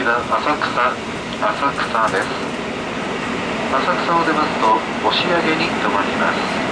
は浅草です。浅草を出ますと押上に停まります。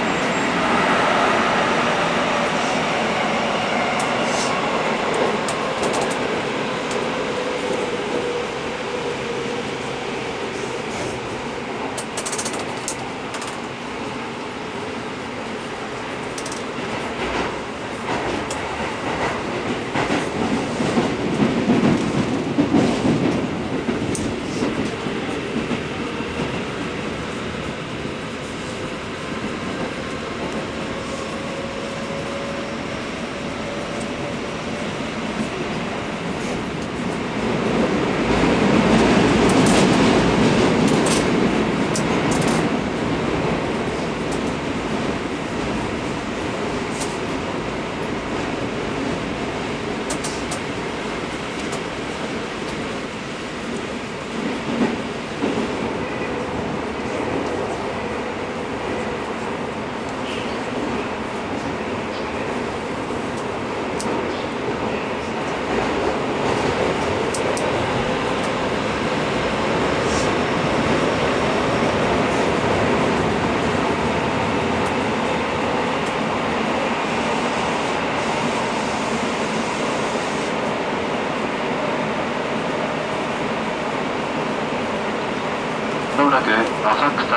まもなく浅草、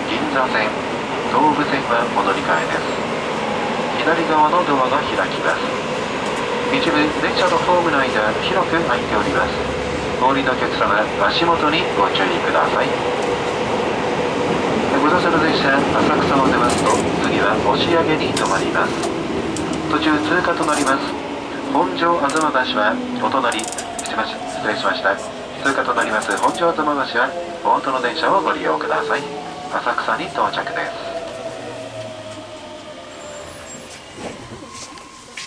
銀座線、東武線はお乗り換えです。左側のドアが開きます。一部電車のホームの間、広く空いております。お降りのお客様、足元にご注意ください。ご乗車の電車、浅草を出ますと、次は押上に停まります。途中通過となります。本庄吾妻橋はお隣、失礼しました。通過となります本庄吾妻橋は、大音の電車をご利用ください。浅草に到着です。